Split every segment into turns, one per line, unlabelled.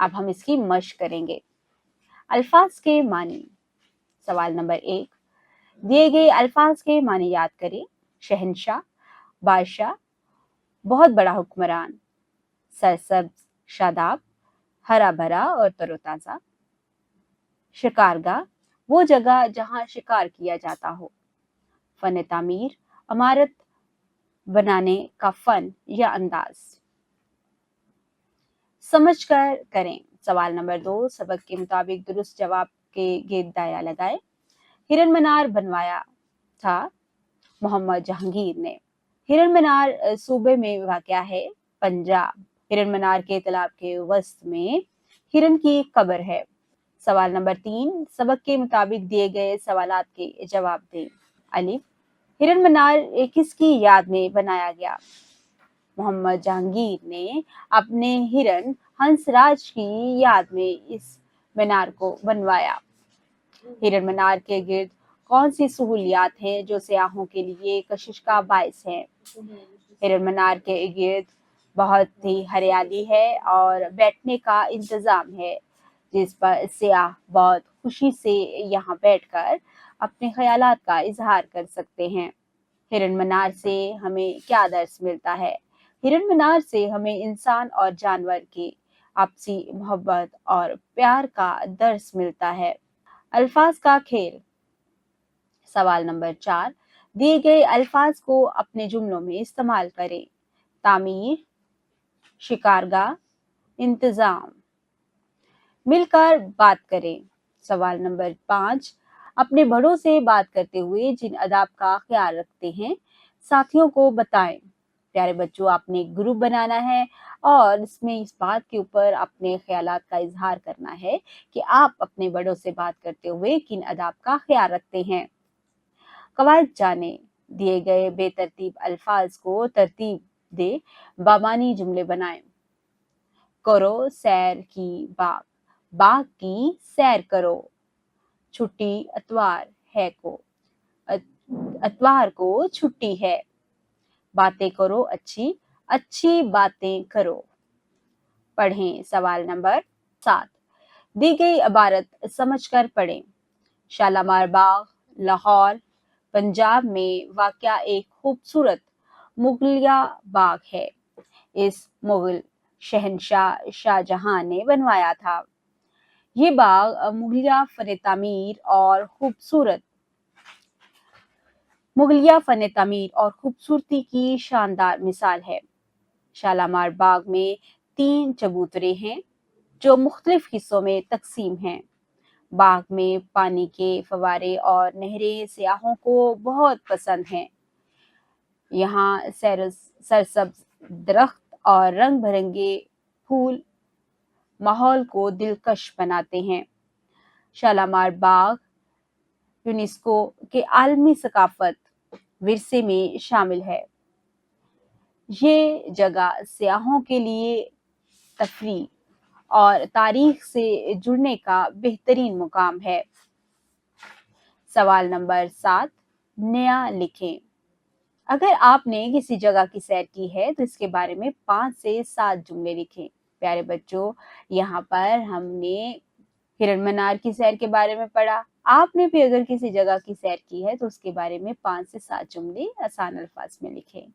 अब हम इसकी मश्क करेंगे। अल्फाज के मानी। सवाल नंबर 1, दिए गए अल्फाज के मानी याद करें। शहंशाह, बादशाह, बहुत बड़ा हुक्मरान, सरसब्ज, शादाब, हरा भरा और तरोताजा। शिकारगाह, वो जगह जहां शिकार किया जाता हो। फन तामीर, इमारत बनाने का फन या अंदाज। समझ कर करें। सवाल नंबर 2, सबक के मुताबिक दुरुस्त जवाब के गिर्द दायरा लगाएं। हिरन मीनार बनवाया था मोहम्मद जहांगीर ने। हिरन मीनार सूबे में वाक़या है, पंजाब। हिरन मीनार के तालाब के वस्त में हिरन की कब्र है। सवाल नंबर 3, सबक के मुताबिक दिए गए सवालात के जवाब दें। अलिफ, हिरन मीनार किसकी याद में बनाया गया? मोहम्मद जहांगीर ने अपने हिरन हंसराज की याद में इस मीनार को बनवाया। हिरन मीनार के गिर्द कौन सी सहूलियात हैं जो सयाहों के लिए कशिश का बायस है? हिरन मीनार के गिर्द बहुत ही हरियाली है और बैठने का इंतजाम है, जिस पर सयाह बहुत खुशी से यहाँ बैठकर अपने ख्यालात का इजहार कर सकते हैं। हिरन मीनार से हमें क्या दर्स मिलता है? हिरन मीनार से हमें इंसान और जानवर की आपसी मोहब्बत और प्यार का दर्स मिलता है। अल्फाज का खेल। सवाल नंबर 4, दिए गए अल्फाज को अपने जुमलों में इस्तेमाल करें। तामीर, शिकारगाह, इंतजाम। मिलकर बात करें। सवाल नंबर 5, अपने बड़ों से बात करते हुए जिन अदाब का ख्याल रखते हैं, साथियों को बताएं। प्यारे बच्चों, आपने एक ग्रुप बनाना है और इसमें इस बात के ऊपर अपने ख्यालात का इजहार करना है कि आप अपने बड़ों से बात करते हुए किन अदाब का ख्याल रखते हैं। कवायद जाने। दिए गए बेतरतीब अल्फाज को तरतीब दे बामानी जुमले बनाएं। करो सैर की बाग, बाग की सैर करो। छुट्टी अतवार है को, अतवार को छुट्टी है। बातें करो अच्छी, अच्छी बातें करो। पढ़ें। सवाल नंबर 7, दी गई इबारत समझकर पढ़ें। शालामार बाग, लाहौर, पंजाब में वाक़या एक खूबसूरत मुगलिया बाग है। इस मुगल शहंशाह शाहजहां ने बनवाया था। ये बाग मुगलिया फन तामीर और खूबसूरती की शानदार मिसाल है। शालामार बाग में 3 चबूतरे हैं जो मुख्तलिफ हिस्सों में तकसीम हैं। बाग में पानी के फवारे और नहरें सयाहों को बहुत पसंद हैं। यहाँ सरसब्ज दरख्त और रंग बिरंगे फूल माहौल को दिलकश बनाते हैं। शालामार बाग यूनेस्को के आलमी सकाफत विरसे में शामिल है। ये जगह सयाहों के लिए तफरीह और तारीख से जुड़ने का बेहतरीन मुकाम है। सवाल नंबर 7, नया लिखें। अगर आपने किसी जगह की सैर की है तो इसके बारे में 5 से 7 जुमले लिखें। प्यारे बच्चों, यहाँ पर हमने हिरन मीनार की सैर के बारे में पढ़ा। आपने भी अगर किसी जगह की सैर की है तो उसके बारे में 5 से 7 जुमले आसान अल्फाज में लिखें।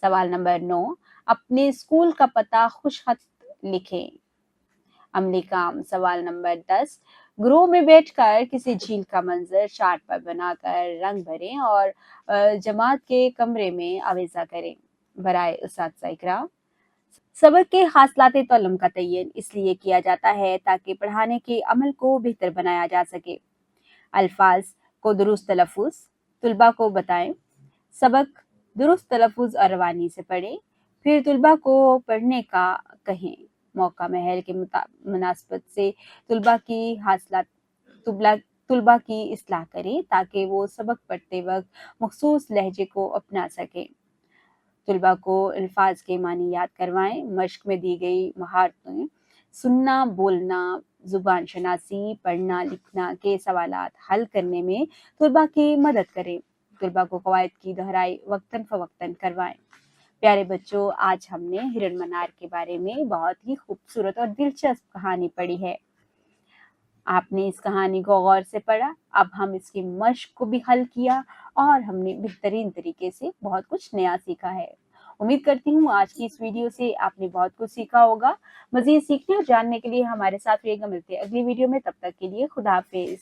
सवाल नंबर 9, अपने स्कूल का पता खुशखत लिखें। अमली काम। सवाल नंबर 10, ग्रोह में बैठकर किसी झील का मंजर चार्ट पर बनाकर रंग भरें और जमात के कमरे में आवेजा करें। बराए उस्ताद इकराम, सबक के हासिलात तौलम का तयन इसलिए किया जाता है ताकि पढ़ाने के अमल को बेहतर बनाया जा सके। अल्फाज को दुरुस्त तलफ़ुज़ तुलबा को बताएं। सबक दुरुस्त तलफ़ुज़ और रवानी से पढ़ें, फिर तुलबा को पढ़ने का कहें। मौका महल के मुनासबत से तुलबा की इस्लाह करें ताकि वो सबक पढ़ते वक्त मखसूस लहजे को अपना सकें। तुलबा को अल्फाज के मानी याद करवाएं। मश्क में दी गई महारतें सुनना, बोलना, जुबान शनासी, पढ़ना लिखना के सवालात हल करने में तुलबा की मदद करें। तुलबा को कवायद की दोहराई वक्तन फवक्तन करवाएं। प्यारे बच्चों, आज हमने हिरण मनार के बारे में बहुत ही खूबसूरत और दिलचस्प कहानी पढ़ी है। आपने इस कहानी को गौर से पढ़ा, अब हम इसकी मश्क को भी हल किया और हमने बेहतरीन तरीके से बहुत कुछ नया सीखा है। उम्मीद करती हूँ आज की इस वीडियो से आपने बहुत कुछ सीखा होगा। मज़ीद सीखने और जानने के लिए हमारे साथ रहिएगा। मिलते हैं अगली वीडियो में, तब तक के लिए खुदा हाफिज।